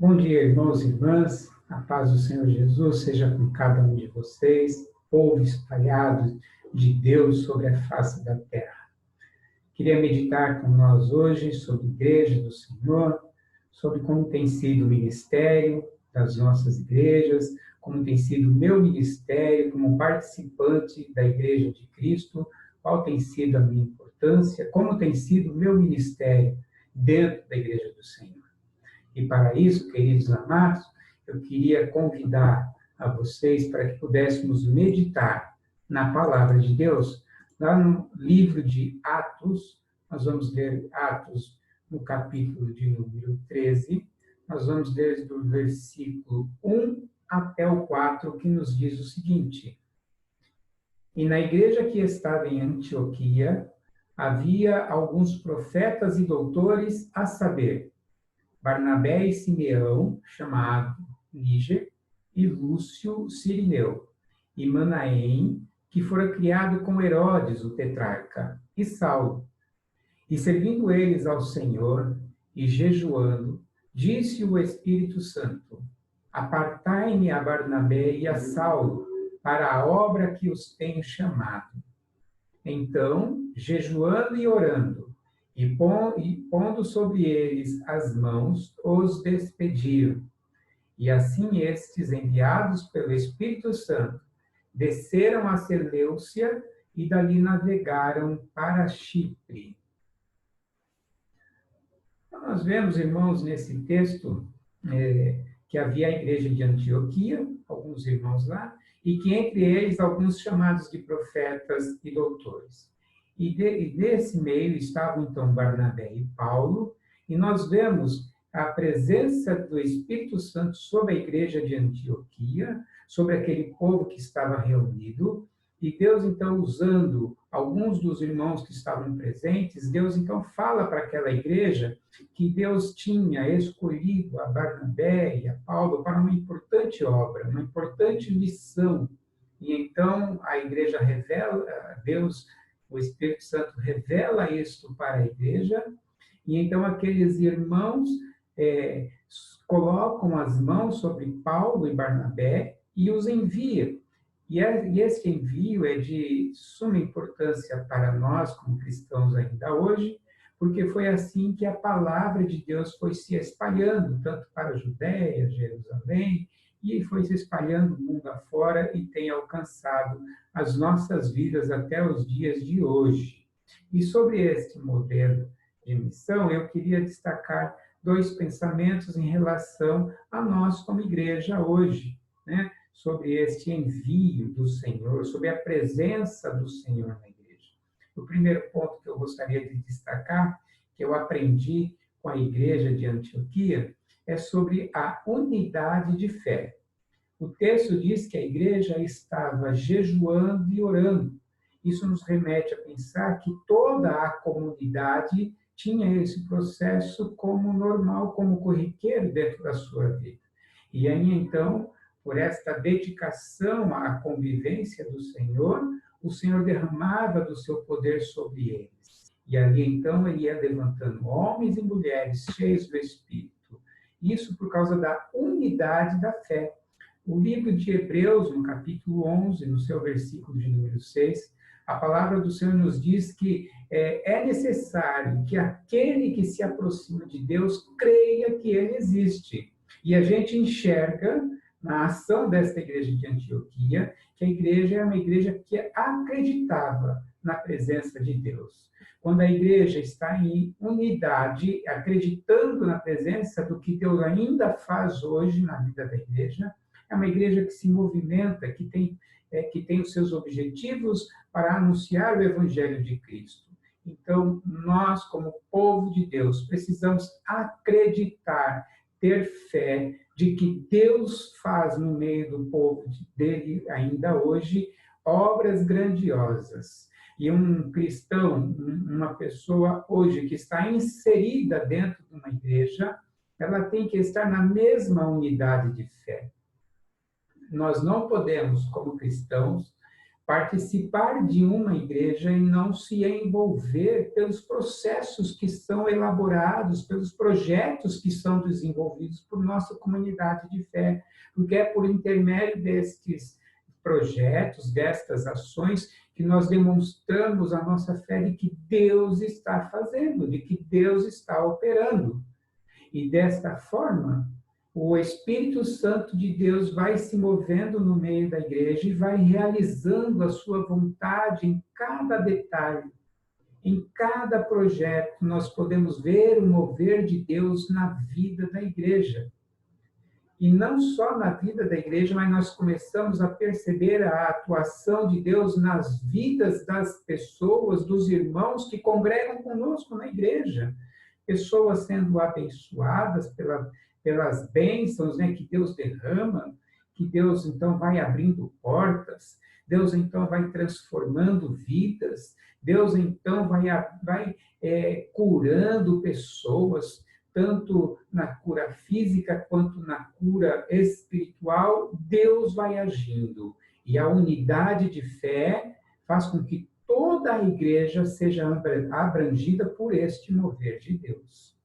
Bom dia, irmãos e irmãs. A paz do Senhor Jesus seja com cada um de vocês, povo espalhado de Deus sobre a face da terra. Queria meditar com nós hoje sobre a Igreja do Senhor, sobre como tem sido o ministério das nossas igrejas, como tem sido o meu ministério como participante da Igreja de Cristo, qual tem sido a minha importância, como tem sido o meu ministério dentro da Igreja do Senhor. E para isso, queridos amados, eu queria convidar a vocês para que pudéssemos meditar na palavra de Deus. Lá no livro de Atos, nós vamos ler Atos no capítulo de número 13, nós vamos ler do versículo 1 até o 4, que nos diz o seguinte: E na igreja que estava em Antioquia, havia alguns profetas e doutores, a saber, Barnabé e Simeão, chamado Níger, e Lúcio Cirineu, e Manaém, que fora criado com Herodes, o tetrarca, e Saulo. E servindo eles ao Senhor, e jejuando, disse o Espírito Santo: Apartai-me a Barnabé e a Saulo, para a obra que os tenho chamado. Então, jejuando e orando, e pondo sobre eles as mãos, os despediram. E assim estes, enviados pelo Espírito Santo, desceram a Seleucia e dali navegaram para Chipre. Então, nós vemos, irmãos, nesse texto, que havia a igreja de Antioquia, alguns irmãos lá, e que entre eles alguns chamados de profetas e doutores. E nesse meio estavam, então, Barnabé e Paulo, e nós vemos a presença do Espírito Santo sobre a igreja de Antioquia, sobre aquele povo que estava reunido, e Deus, então, usando alguns dos irmãos que estavam presentes, Deus, então, fala para aquela igreja que Deus tinha escolhido a Barnabé e a Paulo para uma importante obra, uma importante missão. E então a igreja revela, Deus, o Espírito Santo revela isto para a igreja, e então aqueles irmãos colocam as mãos sobre Paulo e Barnabé e os enviam. E esse envio é de suma importância para nós, como cristãos ainda hoje, porque foi assim que a palavra de Deus foi se espalhando, tanto para a Judéia, Jerusalém, e foi se espalhando o mundo afora e tem alcançado as nossas vidas até os dias de hoje. E sobre este modelo de missão, eu queria destacar dois pensamentos em relação a nós como igreja hoje, né? Sobre este envio do Senhor, sobre a presença do Senhor na igreja. O primeiro ponto que eu gostaria de destacar, que eu aprendi com a igreja de Antioquia, é sobre a unidade de fé. O texto diz que a igreja estava jejuando e orando. Isso nos remete a pensar que toda a comunidade tinha esse processo como normal, como corriqueiro dentro da sua vida. E aí, então, por esta dedicação à convivência do Senhor, o Senhor derramava do seu poder sobre eles. E ali, então, ele ia levantando homens e mulheres cheios do Espírito. Isso por causa da unidade da fé. O livro de Hebreus, no capítulo 11, no seu versículo de número 6, a palavra do Senhor nos diz que é necessário que aquele que se aproxima de Deus creia que Ele existe. E a gente enxerga na ação desta igreja de Antioquia, que a igreja é uma igreja que acreditava na presença de Deus. Quando a igreja está em unidade, acreditando na presença do que Deus ainda faz hoje na vida da igreja, é uma igreja que se movimenta, que tem os seus objetivos para anunciar o Evangelho de Cristo. Então, nós, como povo de Deus, precisamos acreditar, ter fé de que Deus faz no meio do povo dele, ainda hoje, obras grandiosas. E um cristão, uma pessoa hoje que está inserida dentro de uma igreja, ela tem que estar na mesma unidade de fé. Nós não podemos, como cristãos, participar de uma igreja e não se envolver pelos processos que são elaborados, pelos projetos que são desenvolvidos por nossa comunidade de fé, porque é por intermédio destes projetos, destas ações, que nós demonstramos a nossa fé de que Deus está fazendo, de que Deus está operando. E desta forma, o Espírito Santo de Deus vai se movendo no meio da igreja e vai realizando a sua vontade em cada detalhe, em cada projeto. Nós podemos ver o mover de Deus na vida da igreja. E não só na vida da igreja, mas nós começamos a perceber a atuação de Deus nas vidas das pessoas, dos irmãos que congregam conosco na igreja. Pessoas sendo abençoadas pelas bênçãos, né, que Deus derrama, que Deus então vai abrindo portas, Deus então vai transformando vidas, Deus então vai curando pessoas, tanto na cura física quanto na cura espiritual. Deus vai agindo. E a unidade de fé faz com que toda a igreja seja abrangida por este mover de Deus.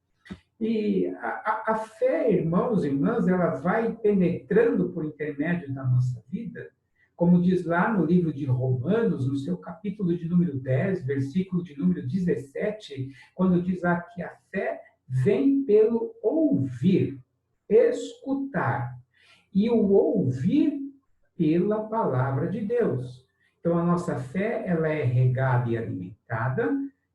E a fé, irmãos e irmãs, ela vai penetrando por intermédio da nossa vida, como diz lá no livro de Romanos, no seu capítulo de número 10, versículo de número 17, quando diz lá que a fé vem pelo ouvir, escutar, e o ouvir pela palavra de Deus. Então, a nossa fé, ela é regada e alimentada,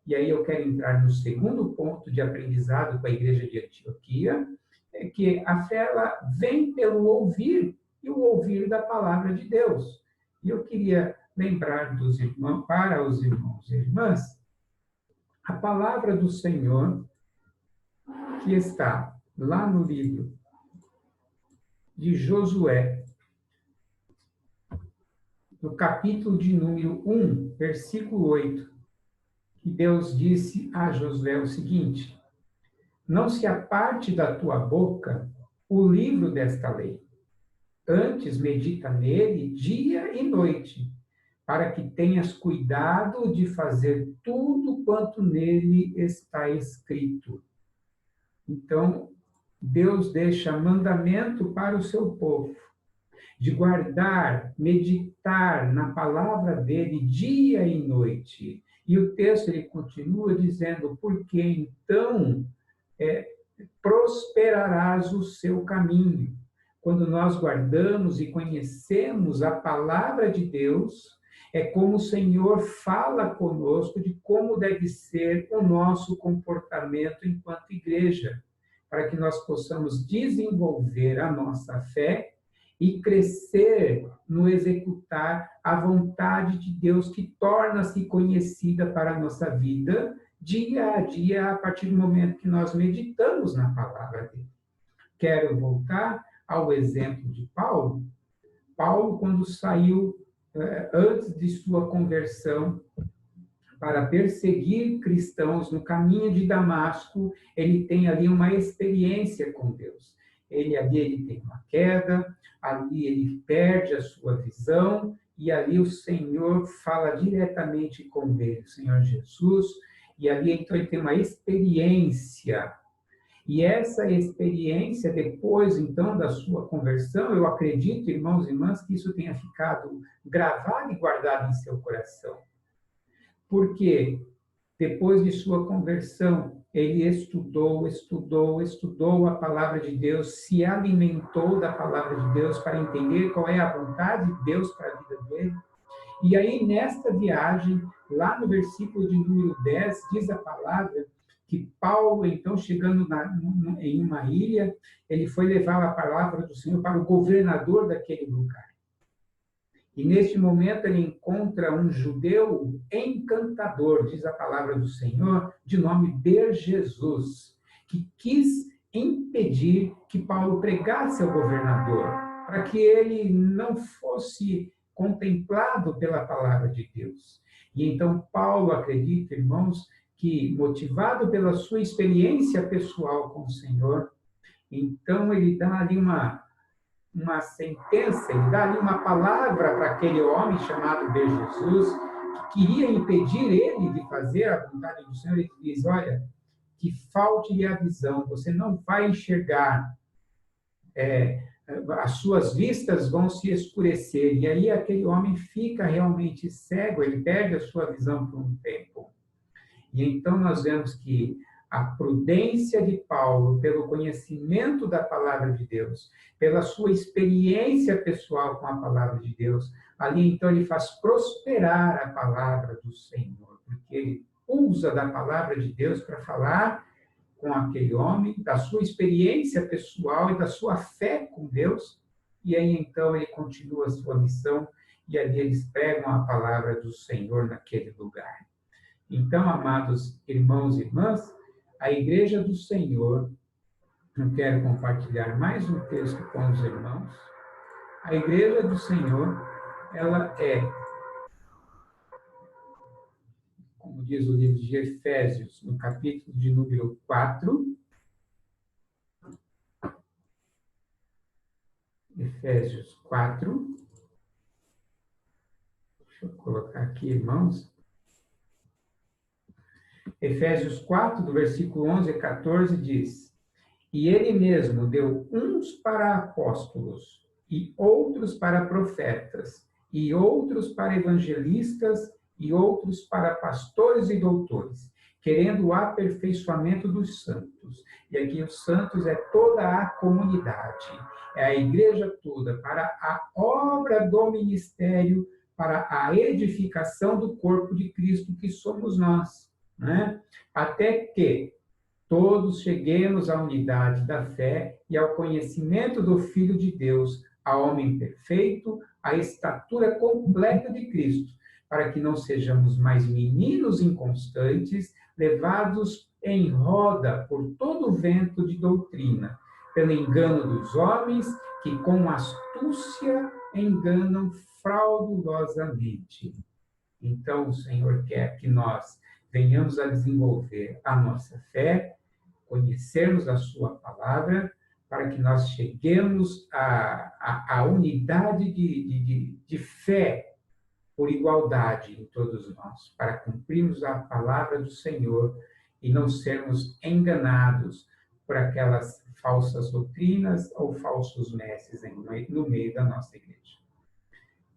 e aí eu quero entrar no segundo ponto de aprendizado com a igreja de Antioquia, é que a fé, ela vem pelo ouvir, e o ouvir da palavra de Deus. E eu queria lembrar dos irmãos, para os irmãos e irmãs, a palavra do Senhor, que está lá no livro de Josué, no capítulo de número 1, versículo 8, que Deus disse a Josué o seguinte: não se aparte da tua boca o livro desta lei, antes medita nele dia e noite, para que tenhas cuidado de fazer tudo quanto nele está escrito. Então, Deus deixa mandamento para o seu povo, de guardar, meditar na palavra dele dia e noite. E o texto ele continua dizendo: porque então prosperarás o seu caminho. Quando nós guardamos e conhecemos a palavra de Deus, é como o Senhor fala conosco de como deve ser o nosso comportamento enquanto igreja, para que nós possamos desenvolver a nossa fé e crescer no executar a vontade de Deus, que torna-se conhecida para a nossa vida, dia a dia, a partir do momento que nós meditamos na palavra dele. Quero voltar ao exemplo de Paulo. Paulo, quando saiu, antes de sua conversão, para perseguir cristãos no caminho de Damasco, ele tem ali uma experiência com Deus. Ele tem uma queda, ali ele perde a sua visão, e ali o Senhor fala diretamente com ele, o Senhor Jesus, e ali então ele tem uma experiência. E essa experiência, depois então da sua conversão, eu acredito, irmãos e irmãs, que isso tenha ficado gravado e guardado em seu coração. Porque depois de sua conversão, ele estudou a palavra de Deus, se alimentou da palavra de Deus para entender qual é a vontade de Deus para a vida dele. E aí, nesta viagem, lá no versículo de número 10, diz a palavra que Paulo, então, chegando em uma ilha, ele foi levar a palavra do Senhor para o governador daquele lugar. E neste momento ele encontra um judeu encantador, diz a palavra do Senhor, de nome Bar-Jesus, que quis impedir que Paulo pregasse ao governador, para que ele não fosse contemplado pela palavra de Deus. E então Paulo acredita, irmãos, que motivado pela sua experiência pessoal com o Senhor, então ele dá ali uma sentença, ele dá ali uma palavra para aquele homem chamado de Jesus, que queria impedir ele de fazer a vontade do Senhor. Ele diz: olha, que falte-lhe a visão, você não vai enxergar, as suas vistas vão se escurecer. E aí aquele homem fica realmente cego, ele perde a sua visão por um tempo. E então nós vemos que a prudência de Paulo, pelo conhecimento da palavra de Deus, pela sua experiência pessoal com a palavra de Deus, ali então ele faz prosperar a palavra do Senhor, porque ele usa da palavra de Deus para falar com aquele homem, da sua experiência pessoal e da sua fé com Deus, e aí então ele continua a sua missão, e ali eles pregam a palavra do Senhor naquele lugar. Então, amados irmãos e irmãs, a Igreja do Senhor, eu quero compartilhar mais um texto com os irmãos. A Igreja do Senhor, ela é, como diz o livro de Efésios, no capítulo de número 4, Efésios 4, deixa eu colocar aqui, irmãos. Efésios 4, do versículo 11 a 14, diz: E ele mesmo deu uns para apóstolos, e outros para profetas, e outros para evangelistas, e outros para pastores e doutores, querendo o aperfeiçoamento dos santos. E aqui os santos é toda a comunidade, é a igreja toda, para a obra do ministério, para a edificação do corpo de Cristo, que somos nós, né? Até que todos cheguemos à unidade da fé e ao conhecimento do Filho de Deus, a homem perfeito, à estatura completa de Cristo, para que não sejamos mais meninos inconstantes, levados em roda por todo o vento de doutrina, pelo engano dos homens que com astúcia enganam fraudulosamente. Então, o Senhor quer que nós venhamos a desenvolver a nossa fé, conhecermos a sua palavra, para que nós cheguemos à unidade de fé por igualdade em todos nós, para cumprirmos a palavra do Senhor e não sermos enganados por aquelas falsas doutrinas ou falsos mestres no meio da nossa igreja.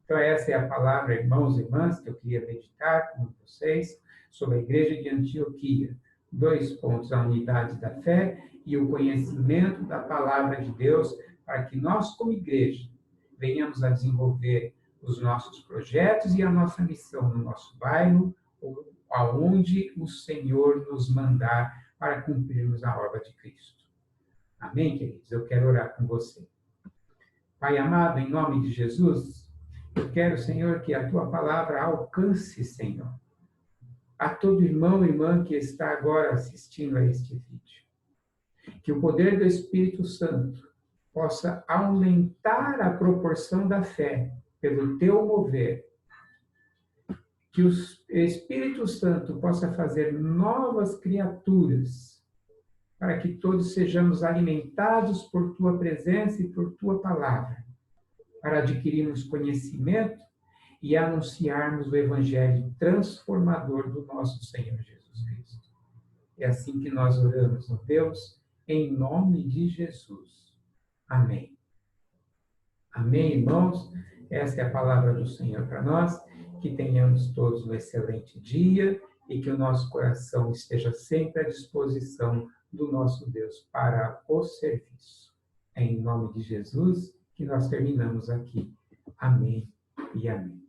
Então, essa é a palavra, irmãos e irmãs, que eu queria meditar com vocês sobre a igreja de Antioquia. 2 pontos: a unidade da fé e o conhecimento da palavra de Deus, para que nós, como igreja, venhamos a desenvolver os nossos projetos e a nossa missão no nosso bairro, ou aonde o Senhor nos mandar para cumprirmos a obra de Cristo. Amém, queridos? Eu quero orar com você. Pai amado, em nome de Jesus, eu quero, Senhor, que a Tua palavra alcance, Senhor, a todo irmão e irmã que está agora assistindo a este vídeo. Que o poder do Espírito Santo possa aumentar a proporção da fé pelo Teu mover. Que o Espírito Santo possa fazer novas criaturas, para que todos sejamos alimentados por Tua presença e por Tua palavra, para adquirirmos conhecimento e anunciarmos o Evangelho transformador do nosso Senhor Jesus Cristo. É assim que nós oramos, ó Deus, em nome de Jesus. Amém. Amém, irmãos? Essa é a palavra do Senhor para nós. Que tenhamos todos um excelente dia e que o nosso coração esteja sempre à disposição do nosso Deus para o serviço. É em nome de Jesus que nós terminamos aqui. Amém e amém.